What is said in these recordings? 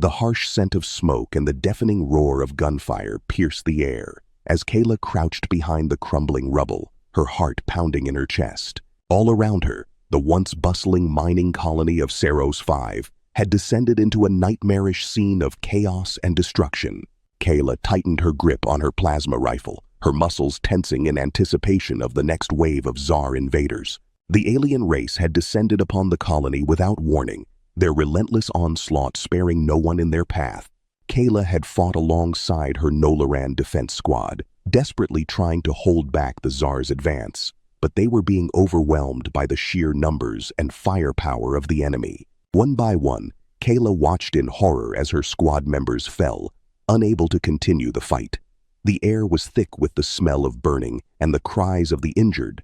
The harsh scent of smoke and the deafening roar of gunfire pierced the air as Kaela crouched behind the crumbling rubble, her heart pounding in her chest. All around her, the once bustling mining colony of Ceros 5 had descended into a nightmarish scene of chaos and destruction. Kaela tightened her grip on her plasma rifle, her muscles tensing in anticipation of the next wave of Zarr invaders. The alien race had descended upon the colony without warning, their relentless onslaught sparing no one in their path. Kaela had fought alongside her Nolaran defense squad, desperately trying to hold back the Zarr's advance, but they were being overwhelmed by the sheer numbers and firepower of the enemy. One by one, Kaela watched in horror as her squad members fell, unable to continue the fight. The air was thick with the smell of burning and the cries of the injured.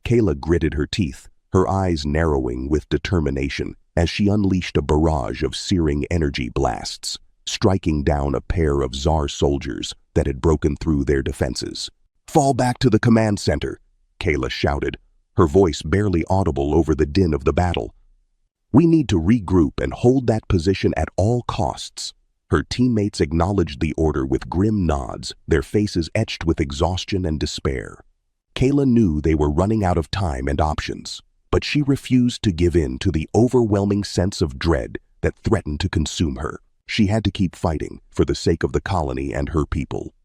Kaela gritted her teeth, her eyes narrowing with determination as she unleashed a barrage of searing energy blasts, striking down a pair of Zarr soldiers that had broken through their defenses. "Fall back to the command center," Kaela shouted, her voice barely audible over the din of the battle. "We need to regroup and hold that position at all costs." Her teammates acknowledged the order with grim nods, their faces etched with exhaustion and despair. Kaela knew they were running out of time and options, but she refused to give in to the overwhelming sense of dread that threatened to consume her. She had to keep fighting for the sake of the colony and her people.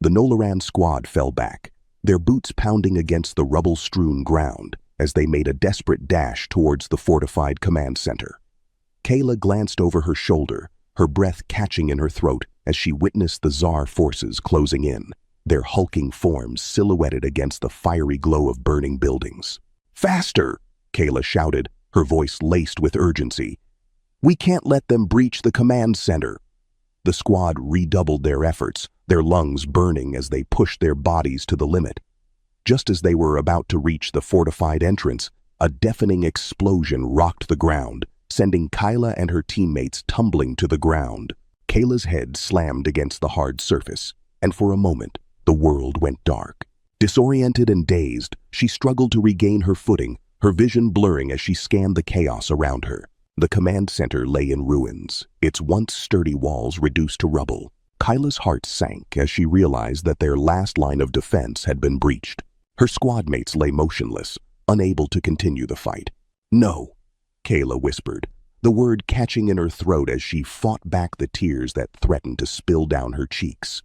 The Nolaran squad fell back, their boots pounding against the rubble-strewn ground as they made a desperate dash towards the fortified command center. Kaela glanced over her shoulder, her breath catching in her throat as she witnessed the Zarr forces closing in, their hulking forms silhouetted against the fiery glow of burning buildings. "Faster!" Kaela shouted, her voice laced with urgency. "We can't let them breach the command center." The squad redoubled their efforts, their lungs burning as they pushed their bodies to the limit. Just as they were about to reach the fortified entrance, a deafening explosion rocked the ground, sending Kaela and her teammates tumbling to the ground. Kaela's head slammed against the hard surface, and for a moment, the world went dark. Disoriented and dazed, she struggled to regain her footing, her vision blurring as she scanned the chaos around her. The command center lay in ruins, its once sturdy walls reduced to rubble. Kaela's heart sank as she realized that their last line of defense had been breached. Her squadmates lay motionless, unable to continue the fight. "No," Kaela whispered, the word catching in her throat as she fought back the tears that threatened to spill down her cheeks.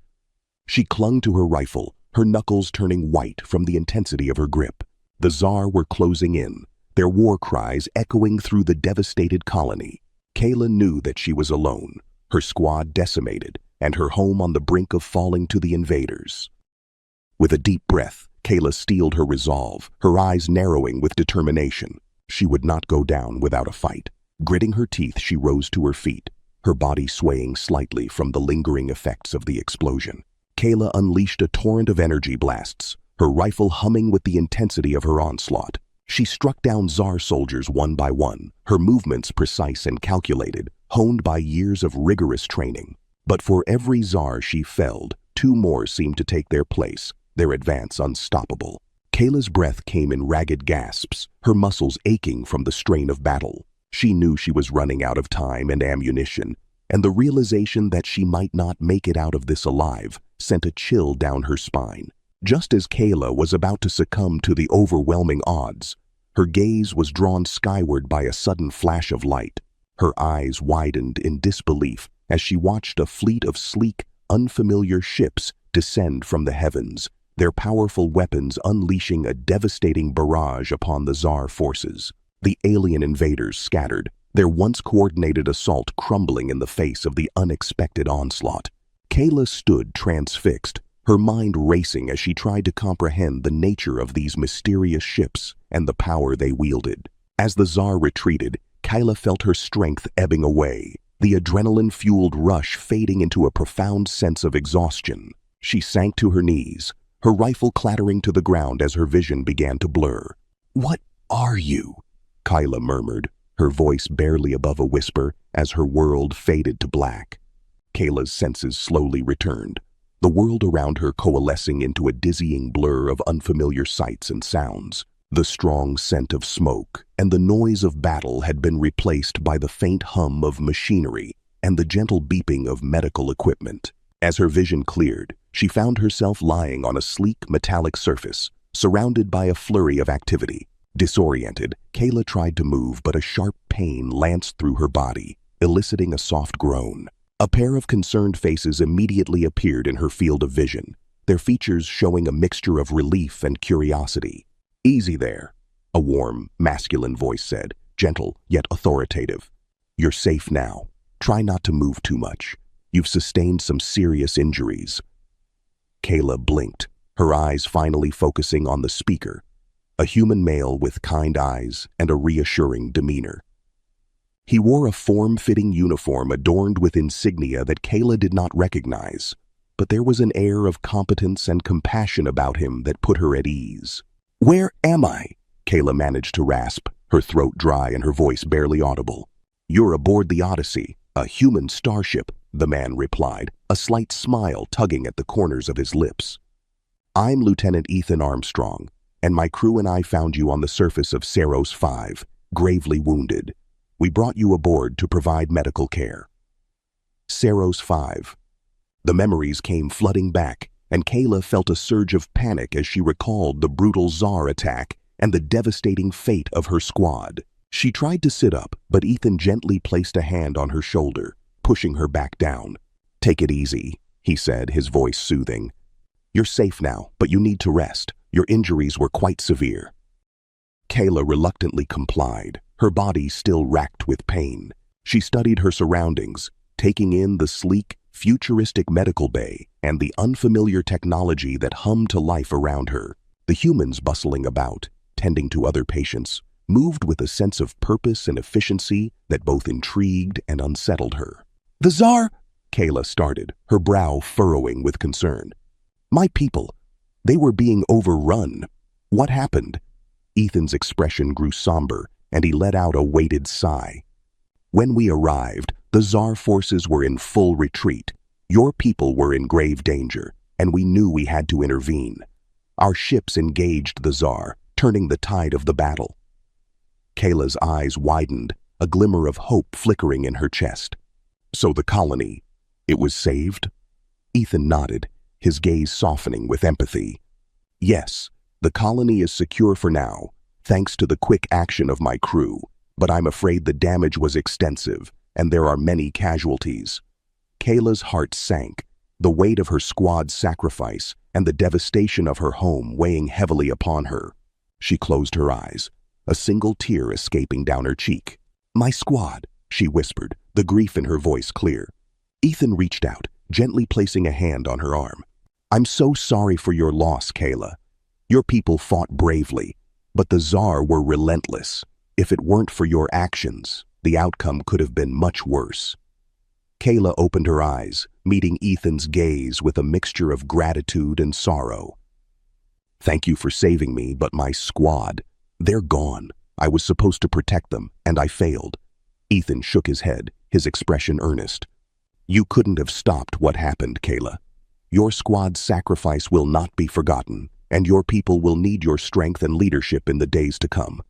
She clung to her rifle, her knuckles turning white from the intensity of her grip. The Zarr were closing in, their war cries echoing through the devastated colony. Kaela knew that she was alone, her squad decimated, and her home on the brink of falling to the invaders. With a deep breath, Kaela steeled her resolve, her eyes narrowing with determination. She would not go down without a fight. Gritting her teeth, she rose to her feet, her body swaying slightly from the lingering effects of the explosion. Kaela unleashed a torrent of energy blasts, her rifle humming with the intensity of her onslaught. She struck down Zarr soldiers one by one, her movements precise and calculated, honed by years of rigorous training. But for every Zarr she felled, two more seemed to take their place, their advance unstoppable. Kaela's breath came in ragged gasps, her muscles aching from the strain of battle. She knew she was running out of time and ammunition, and the realization that she might not make it out of this alive sent a chill down her spine. Just as Kaela was about to succumb to the overwhelming odds, her gaze was drawn skyward by a sudden flash of light. Her eyes widened in disbelief as she watched a fleet of sleek, unfamiliar ships descend from the heavens, their powerful weapons unleashing a devastating barrage upon the Zarr forces. The alien invaders scattered, their once coordinated assault crumbling in the face of the unexpected onslaught. Kaela stood transfixed, her mind racing as she tried to comprehend the nature of these mysterious ships and the power they wielded. As the Zarr retreated, Kaela felt her strength ebbing away, the adrenaline-fueled rush fading into a profound sense of exhaustion. She sank to her knees, her rifle clattering to the ground as her vision began to blur. "What are you?" Kaela murmured, her voice barely above a whisper as her world faded to black. Kaela's senses slowly returned, the world around her coalescing into a dizzying blur of unfamiliar sights and sounds. The strong scent of smoke and the noise of battle had been replaced by the faint hum of machinery and the gentle beeping of medical equipment. As her vision cleared, she found herself lying on a sleek metallic surface, surrounded by a flurry of activity. Disoriented, Kaela tried to move, but a sharp pain lanced through her body, eliciting a soft groan. A pair of concerned faces immediately appeared in her field of vision, their features showing a mixture of relief and curiosity. "Easy there," a warm, masculine voice said, gentle yet authoritative. "You're safe now. Try not to move too much. You've sustained some serious injuries." Kaela blinked, her eyes finally focusing on the speaker, a human male with kind eyes and a reassuring demeanor. He wore a form-fitting uniform adorned with insignia that Kaela did not recognize, but there was an air of competence and compassion about him that put her at ease. "Where am I?" Kaela managed to rasp, her throat dry and her voice barely audible. "You're aboard the Odyssey, a human starship," the man replied, a slight smile tugging at the corners of his lips. "I'm Lieutenant Ethan Armstrong, and my crew and I found you on the surface of Ceros 5, gravely wounded. We brought you aboard to provide medical care." Ceros 5. The memories came flooding back, and Kaela felt a surge of panic as she recalled the brutal Zarr attack and the devastating fate of her squad. She tried to sit up, but Ethan gently placed a hand on her shoulder, pushing her back down. "Take it easy," he said, his voice soothing. "You're safe now, but you need to rest. Your injuries were quite severe." Kaela reluctantly complied, her body still racked with pain. She studied her surroundings, taking in the sleek, futuristic medical bay and the unfamiliar technology that hummed to life around her. The humans bustling about, tending to other patients, moved with a sense of purpose and efficiency that both intrigued and unsettled her. "The Zarr," Kaela started, her brow furrowing with concern. "My people, they were being overrun. What happened?" Ethan's expression grew somber, and he let out a weighted sigh. "When we arrived, the Zarr forces were in full retreat. Your people were in grave danger, and we knew we had to intervene. Our ships engaged the Zarr, turning the tide of the battle." Kaela's eyes widened, a glimmer of hope flickering in her chest. "So the colony, it was saved?" Ethan nodded, his gaze softening with empathy. "Yes, the colony is secure for now, thanks to the quick action of my crew, but I'm afraid the damage was extensive, and there are many casualties." Kaela's heart sank, the weight of her squad's sacrifice and the devastation of her home weighing heavily upon her. She closed her eyes, a single tear escaping down her cheek. "My squad," she whispered, the grief in her voice clear. Ethan reached out, gently placing a hand on her arm. "I'm so sorry for your loss, Kaela. Your people fought bravely, but the Zarr were relentless. If it weren't for your actions, the outcome could have been much worse." Kaela opened her eyes, meeting Ethan's gaze with a mixture of gratitude and sorrow. "Thank you for saving me, but my squad, they're gone. I was supposed to protect them, and I failed." Ethan shook his head, his expression earnest. "You couldn't have stopped what happened, Kaela. Your squad's sacrifice will not be forgotten, and your people will need your strength and leadership in the days to come."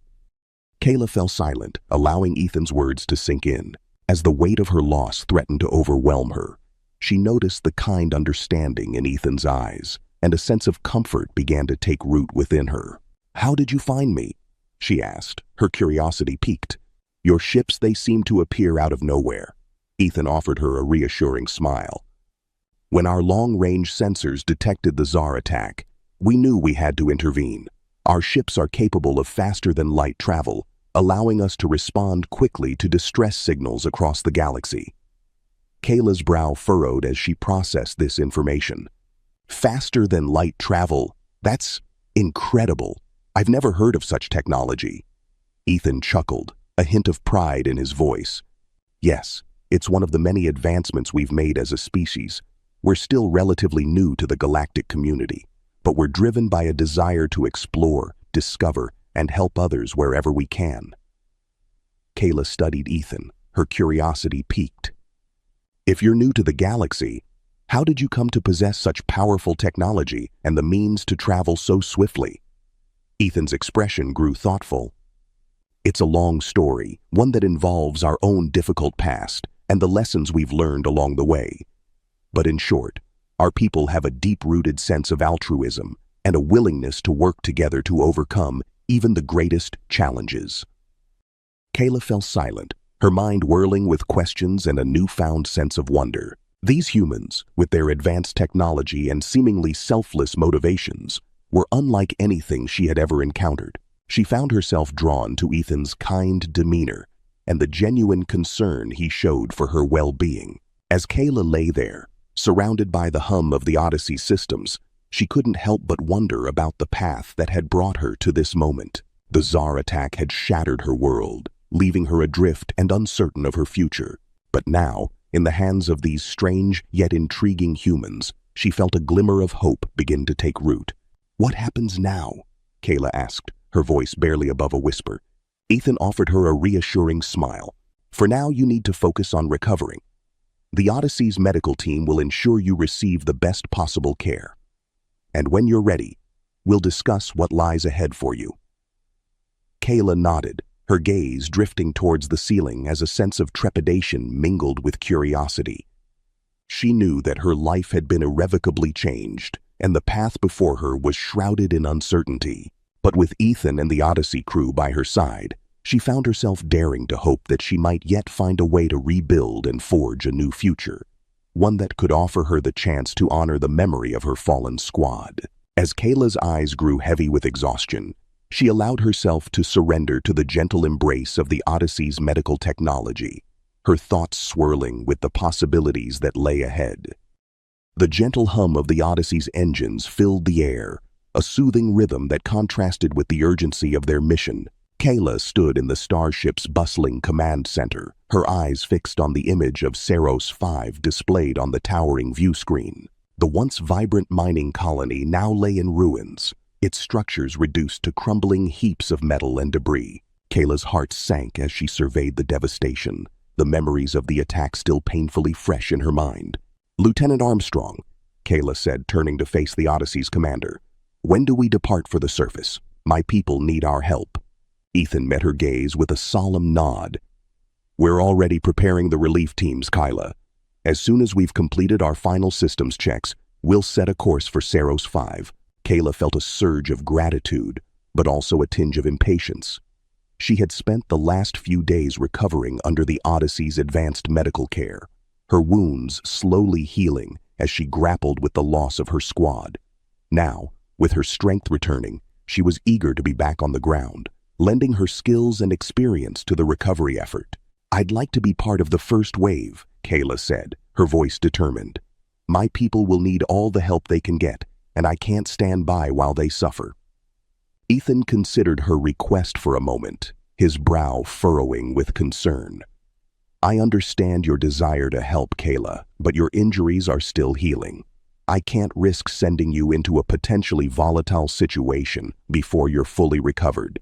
Kaela fell silent, allowing Ethan's words to sink in. As the weight of her loss threatened to overwhelm her, she noticed the kind understanding in Ethan's eyes, and a sense of comfort began to take root within her. "How did you find me?" she asked, her curiosity piqued. "Your ships, they seem to appear out of nowhere." Ethan offered her a reassuring smile. "When our long-range sensors detected the Zarr attack, we knew we had to intervene. Our ships are capable of faster-than-light travel, allowing us to respond quickly to distress signals across the galaxy." Kaela's brow furrowed as she processed this information. "Faster-than-light travel? That's incredible. I've never heard of such technology." Ethan chuckled, a hint of pride in his voice. "Yes, it's one of the many advancements we've made as a species. We're still relatively new to the galactic community, but we're driven by a desire to explore, discover, and help others wherever we can." Kaela studied Ethan, her curiosity piqued. "If you're new to the galaxy, how did you come to possess such powerful technology and the means to travel so swiftly?" Ethan's expression grew thoughtful. "It's a long story, one that involves our own difficult past and the lessons we've learned along the way. But in short, our people have a deep-rooted sense of altruism and a willingness to work together to overcome even the greatest challenges. Kaela fell silent, her mind whirling with questions and a newfound sense of wonder. These humans, with their advanced technology and seemingly selfless motivations, were unlike anything she had ever encountered. She found herself drawn to Ethan's kind demeanor and the genuine concern he showed for her well-being. As Kaela lay there, surrounded by the hum of the Odyssey systems, she couldn't help but wonder about the path that had brought her to this moment. The Zarr attack had shattered her world, leaving her adrift and uncertain of her future. But now, in the hands of these strange yet intriguing humans, she felt a glimmer of hope begin to take root. "What happens now?" Kaela asked, her voice barely above a whisper. Ethan offered her a reassuring smile. "For now, you need to focus on recovering. The Odyssey's medical team will ensure you receive the best possible care. And when you're ready, we'll discuss what lies ahead for you." Kaela nodded, her gaze drifting towards the ceiling as a sense of trepidation mingled with curiosity. She knew that her life had been irrevocably changed, and the path before her was shrouded in uncertainty. But with Ethan and the Odyssey crew by her side, she found herself daring to hope that she might yet find a way to rebuild and forge a new future, one that could offer her the chance to honor the memory of her fallen squad. As Kaela's eyes grew heavy with exhaustion, she allowed herself to surrender to the gentle embrace of the Odyssey's medical technology, her thoughts swirling with the possibilities that lay ahead. The gentle hum of the Odyssey's engines filled the air, a soothing rhythm that contrasted with the urgency of their mission. Kaela stood in the starship's bustling command center, her eyes fixed on the image of Ceros 5 displayed on the towering view screen. The once vibrant mining colony now lay in ruins, its structures reduced to crumbling heaps of metal and debris. Kaela's heart sank as she surveyed the devastation, the memories of the attack still painfully fresh in her mind. "Lieutenant Armstrong," Kaela said, turning to face the Odyssey's commander, "when do we depart for the surface? My people need our help." Ethan met her gaze with a solemn nod. "We're already preparing the relief teams, Kaela. As soon as we've completed our final systems checks, we'll set a course for Ceros 5. Kaela felt a surge of gratitude, but also a tinge of impatience. She had spent the last few days recovering under the Odyssey's advanced medical care, her wounds slowly healing as she grappled with the loss of her squad. Now, with her strength returning, she was eager to be back on the ground, lending her skills and experience to the recovery effort. "I'd like to be part of the first wave," Kaela said, her voice determined. "My people will need all the help they can get, and I can't stand by while they suffer." Ethan considered her request for a moment, his brow furrowing with concern. "I understand your desire to help, Kaela, but your injuries are still healing. I can't risk sending you into a potentially volatile situation before you're fully recovered."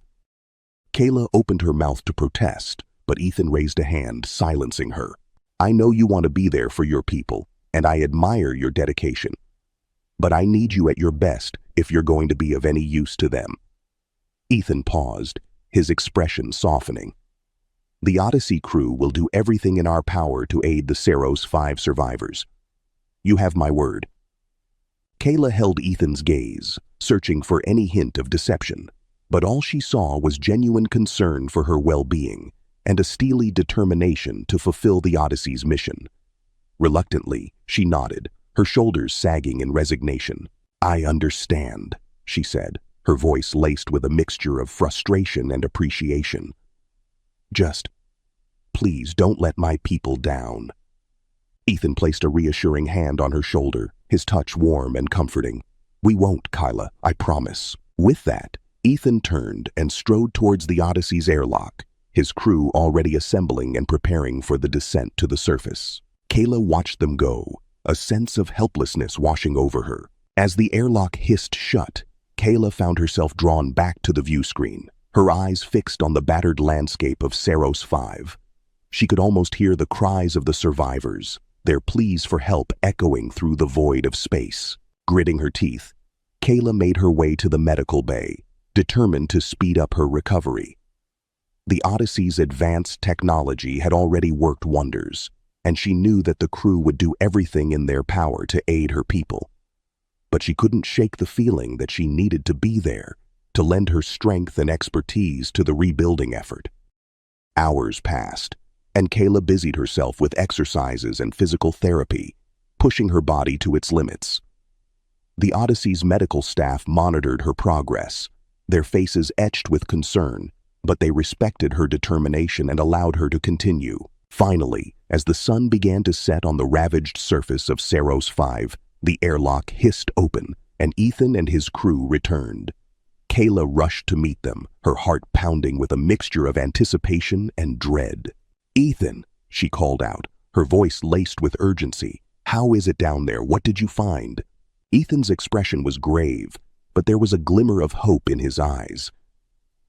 Kaela opened her mouth to protest, but Ethan raised a hand, silencing her. "I know you want to be there for your people, and I admire your dedication. But I need you at your best if you're going to be of any use to them." Ethan paused, his expression softening. "The Odyssey crew will do everything in our power to aid the Ceros 5 survivors. You have my word." Kaela held Ethan's gaze, searching for any hint of deception, but all she saw was genuine concern for her well-being and a steely determination to fulfill the Odyssey's mission. Reluctantly, she nodded, her shoulders sagging in resignation. "I understand," she said, her voice laced with a mixture of frustration and appreciation. "Just, please don't let my people down." Ethan placed a reassuring hand on her shoulder, his touch warm and comforting. "We won't, Kaela, I promise." With that, Ethan turned and strode towards the Odyssey's airlock, his crew already assembling and preparing for the descent to the surface. Kaela watched them go, a sense of helplessness washing over her. As the airlock hissed shut, Kaela found herself drawn back to the view screen, her eyes fixed on the battered landscape of Ceros 5. She could almost hear the cries of the survivors, their pleas for help echoing through the void of space. Gritting her teeth, Kaela made her way to the medical bay, determined to speed up her recovery. The Odyssey's advanced technology had already worked wonders, and she knew that the crew would do everything in their power to aid her people. But she couldn't shake the feeling that she needed to be there, to lend her strength and expertise to the rebuilding effort. Hours passed, and Kaela busied herself with exercises and physical therapy, pushing her body to its limits. The Odyssey's medical staff monitored her progress, their faces etched with concern, but they respected her determination and allowed her to continue. Finally, as the sun began to set on the ravaged surface of Ceros 5, the airlock hissed open, and Ethan and his crew returned. Kaela rushed to meet them, her heart pounding with a mixture of anticipation and dread. "Ethan," she called out, her voice laced with urgency. "How is it down there? What did you find?" Ethan's expression was grave, but there was a glimmer of hope in his eyes.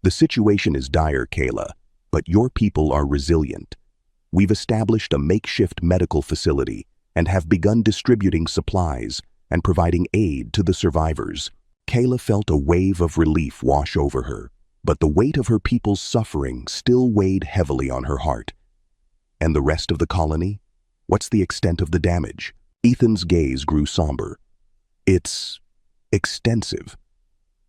"The situation is dire, Kaela, but your people are resilient. We've established a makeshift medical facility and have begun distributing supplies and providing aid to the survivors." Kaela felt a wave of relief wash over her, but the weight of her people's suffering still weighed heavily on her heart. "And the rest of the colony? What's the extent of the damage?" Ethan's gaze grew somber. "It's extensive.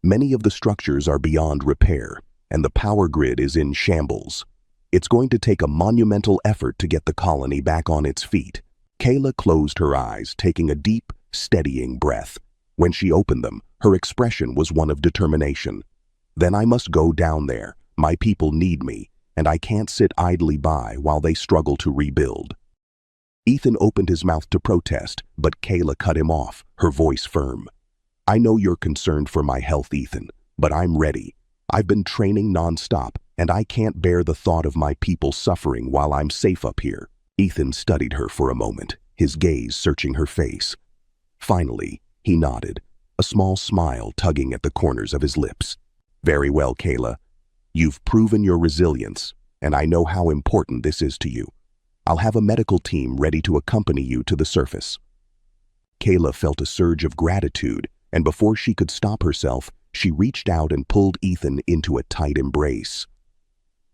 Many of the structures are beyond repair, and the power grid is in shambles. It's going to take a monumental effort to get the colony back on its feet." Kaela closed her eyes, taking a deep, steadying breath. When she opened them, her expression was one of determination. "Then I must go down there. My people need me, and I can't sit idly by while they struggle to rebuild." Ethan opened his mouth to protest, but Kaela cut him off, her voice firm. "I know you're concerned for my health, Ethan, but I'm ready. I've been training nonstop, and I can't bear the thought of my people suffering while I'm safe up here." Ethan studied her for a moment, his gaze searching her face. Finally, he nodded, a small smile tugging at the corners of his lips. "Very well, Kaela. You've proven your resilience, and I know how important this is to you. I'll have a medical team ready to accompany you to the surface." Kaela felt a surge of gratitude, and before she could stop herself, she reached out and pulled Ethan into a tight embrace.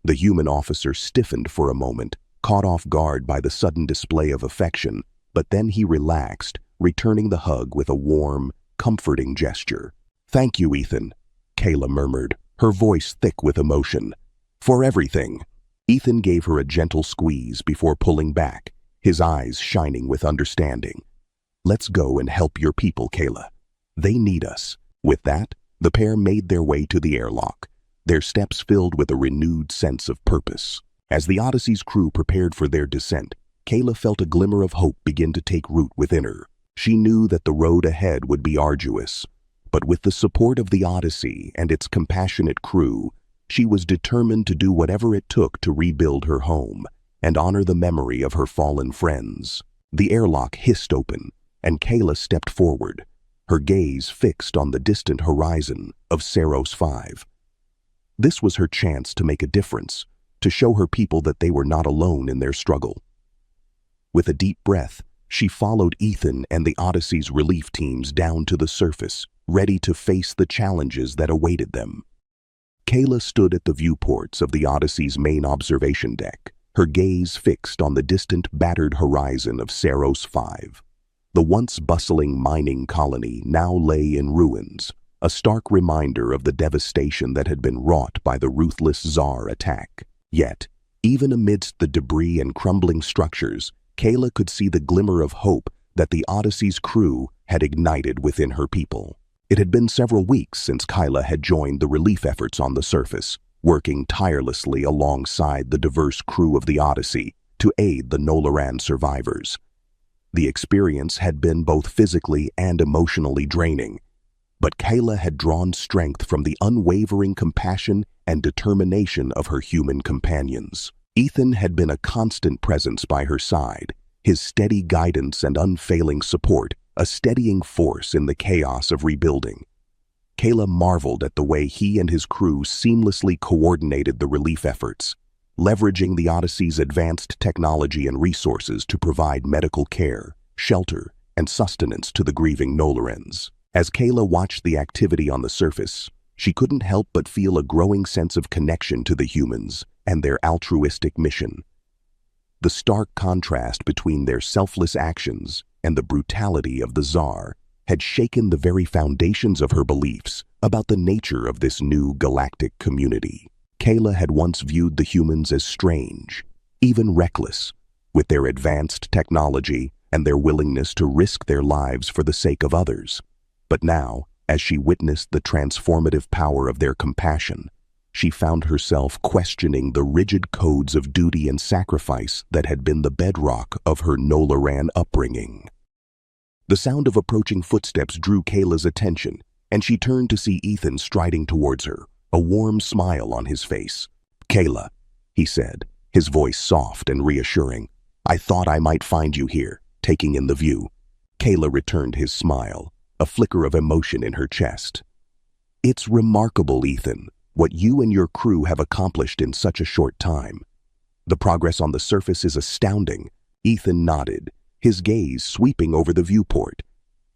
The human officer stiffened for a moment, caught off guard by the sudden display of affection, but then he relaxed, returning the hug with a warm, comforting gesture. "Thank you, Ethan," Kaela murmured, her voice thick with emotion. "For everything." Ethan gave her a gentle squeeze before pulling back, his eyes shining with understanding. "Let's go and help your people, Kaela. They need us." With that, the pair made their way to the airlock, their steps filled with a renewed sense of purpose. As the Odyssey's crew prepared for their descent, Kaela felt a glimmer of hope begin to take root within her. She knew that the road ahead would be arduous, but with the support of the Odyssey and its compassionate crew, she was determined to do whatever it took to rebuild her home and honor the memory of her fallen friends. The airlock hissed open, and Kaela stepped forward, her gaze fixed on the distant horizon of Ceros 5. This was her chance to make a difference, to show her people that they were not alone in their struggle. With a deep breath, she followed Ethan and the Odyssey's relief teams down to the surface, ready to face the challenges that awaited them. Kaela stood at the viewports of the Odyssey's main observation deck, her gaze fixed on the distant, battered horizon of Ceros 5. The once bustling mining colony now lay in ruins, a stark reminder of the devastation that had been wrought by the ruthless Zarr attack. Yet, even amidst the debris and crumbling structures, Kaela could see the glimmer of hope that the Odyssey's crew had ignited within her people. It had been several weeks since Kaela had joined the relief efforts on the surface, working tirelessly alongside the diverse crew of the Odyssey to aid the Nolaran survivors. The experience had been both physically and emotionally draining, but Kaela had drawn strength from the unwavering compassion and determination of her human companions. Ethan had been a constant presence by her side, his steady guidance and unfailing support a steadying force in the chaos of rebuilding. Kaela marveled at the way he and his crew seamlessly coordinated the relief efforts, leveraging the Odyssey's advanced technology and resources to provide medical care, shelter, and sustenance to the grieving Nolarans. As Kaela watched the activity on the surface, she couldn't help but feel a growing sense of connection to the humans and their altruistic mission. The stark contrast between their selfless actions and the brutality of the Zarr had shaken the very foundations of her beliefs about the nature of this new galactic community. Kaela had once viewed the humans as strange, even reckless, with their advanced technology and their willingness to risk their lives for the sake of others. But now, as she witnessed the transformative power of their compassion, she found herself questioning the rigid codes of duty and sacrifice that had been the bedrock of her Nolaran upbringing. The sound of approaching footsteps drew Kaela's attention, and she turned to see Ethan striding towards her, a warm smile on his face. "Kaela," he said, his voice soft and reassuring. "I thought I might find you here, taking in the view." Kaela returned his smile, a flicker of emotion in her chest. "It's remarkable, Ethan, what you and your crew have accomplished in such a short time. The progress on the surface is astounding." Ethan nodded, his gaze sweeping over the viewport.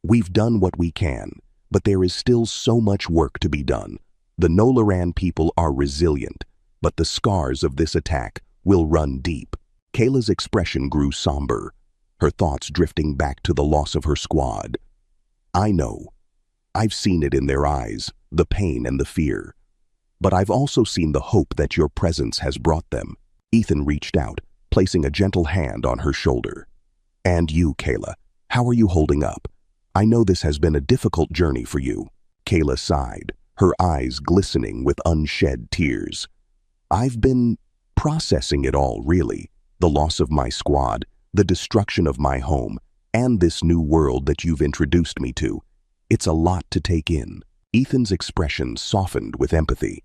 "We've done what we can, but there is still so much work to be done. The Nolaran people are resilient, but the scars of this attack will run deep." Kaela's expression grew somber, her thoughts drifting back to the loss of her squad. "I know. I've seen it in their eyes, the pain and the fear. But I've also seen the hope that your presence has brought them." Ethan reached out, placing a gentle hand on her shoulder. "And you, Kaela, how are you holding up? I know this has been a difficult journey for you." Kaela sighed, her eyes glistening with unshed tears. "I've been processing it all, really. The loss of my squad, the destruction of my home, and this new world that you've introduced me to. It's a lot to take in." Ethan's expression softened with empathy.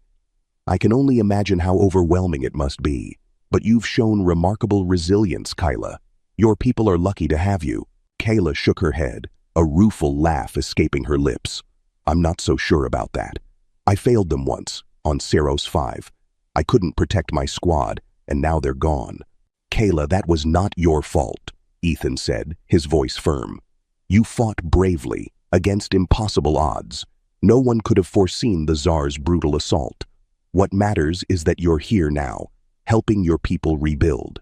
"I can only imagine how overwhelming it must be. But you've shown remarkable resilience, Kaela. Your people are lucky to have you." Kaela shook her head, a rueful laugh escaping her lips. "I'm not so sure about that. I failed them once, on Ceros 5. I couldn't protect my squad, and now they're gone." "Kaela, that was not your fault," Ethan said, his voice firm. "You fought bravely, against impossible odds. No one could have foreseen the Zarr's brutal assault. What matters is that you're here now, helping your people rebuild."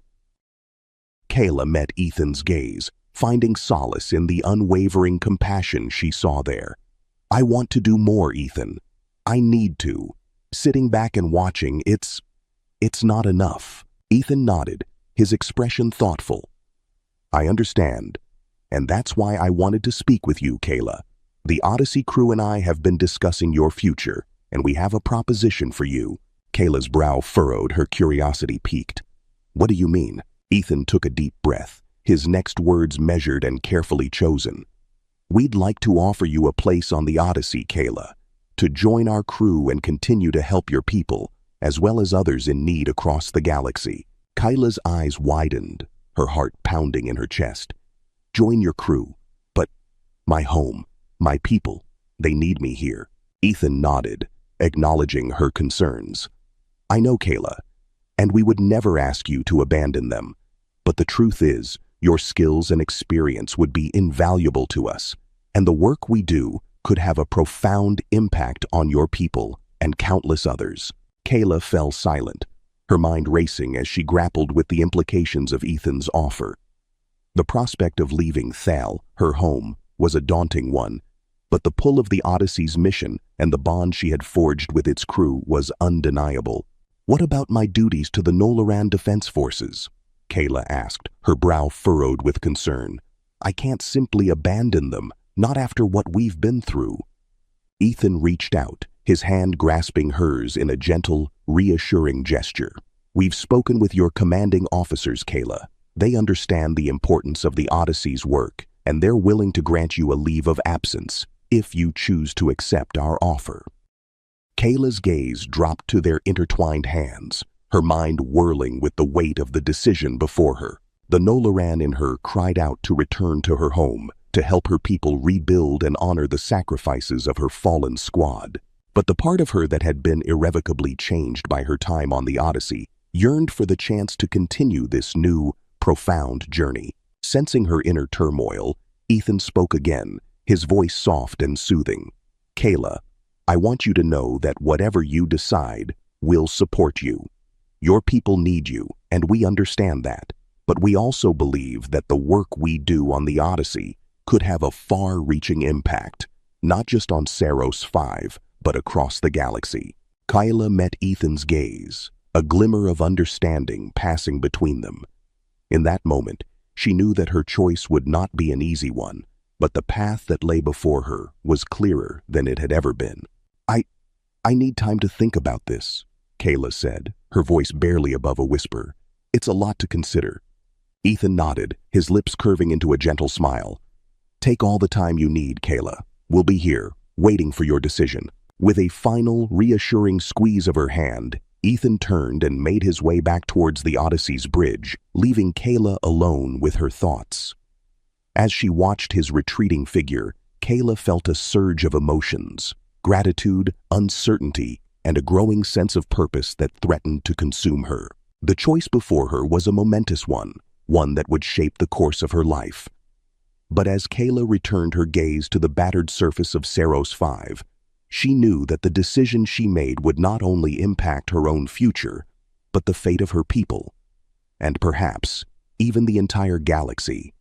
Kaela met Ethan's gaze, finding solace in the unwavering compassion she saw there. "I want to do more, Ethan. I need to. Sitting back and watching, it's not enough." Ethan nodded, his expression thoughtful. "I understand, and that's why I wanted to speak with you, Kaela. The Odyssey crew and I have been discussing your future, and we have a proposition for you." Kaela's brow furrowed, her curiosity piqued. "What do you mean?" Ethan took a deep breath, his next words measured and carefully chosen. "We'd like to offer you a place on the Odyssey, Kaela, to join our crew and continue to help your people, as well as others in need across the galaxy." Kaela's eyes widened, her heart pounding in her chest. "Join your crew, but my home, my people, they need me here." Ethan nodded, acknowledging her concerns. "I know, Kaela, and we would never ask you to abandon them. But the truth is, your skills and experience would be invaluable to us, and the work we do could have a profound impact on your people and countless others." Kaela fell silent, her mind racing as she grappled with the implications of Ethan's offer. The prospect of leaving Thal, her home, was a daunting one, but the pull of the Odyssey's mission and the bond she had forged with its crew was undeniable. "What about my duties to the Nolaran Defense Forces?" Kaela asked, her brow furrowed with concern. "I can't simply abandon them, not after what we've been through." Ethan reached out, his hand grasping hers in a gentle, reassuring gesture. "We've spoken with your commanding officers, Kaela. They understand the importance of the Odyssey's work, and they're willing to grant you a leave of absence if you choose to accept our offer." Kaela's gaze dropped to their intertwined hands, her mind whirling with the weight of the decision before her. The Nolaran in her cried out to return to her home, to help her people rebuild and honor the sacrifices of her fallen squad. But the part of her that had been irrevocably changed by her time on the Odyssey yearned for the chance to continue this new, profound journey. Sensing her inner turmoil, Ethan spoke again, his voice soft and soothing. "Kaela, I want you to know that whatever you decide, we'll support you. Your people need you, and we understand that. But we also believe that the work we do on the Odyssey could have a far-reaching impact, not just on Ceros 5, but across the galaxy. Kaela met Ethan's gaze, a glimmer of understanding passing between them. In that moment, she knew that her choice would not be an easy one, but the path that lay before her was clearer than it had ever been. I need time to think about this, Kaela said, her voice barely above a whisper. It's a lot to consider. Ethan nodded, his lips curving into a gentle smile. Take all the time you need, Kaela. We'll be here, waiting for your decision. With a final, reassuring squeeze of her hand, Ethan turned and made his way back towards the Odyssey's bridge, leaving Kaela alone with her thoughts. As she watched his retreating figure, Kaela felt a surge of emotions, gratitude, uncertainty, and a growing sense of purpose that threatened to consume her. The choice before her was a momentous one that would shape the course of her life. But as Kaela returned her gaze to the battered surface of Ceros 5, she knew that the decision she made would not only impact her own future, but the fate of her people, and perhaps even the entire galaxy.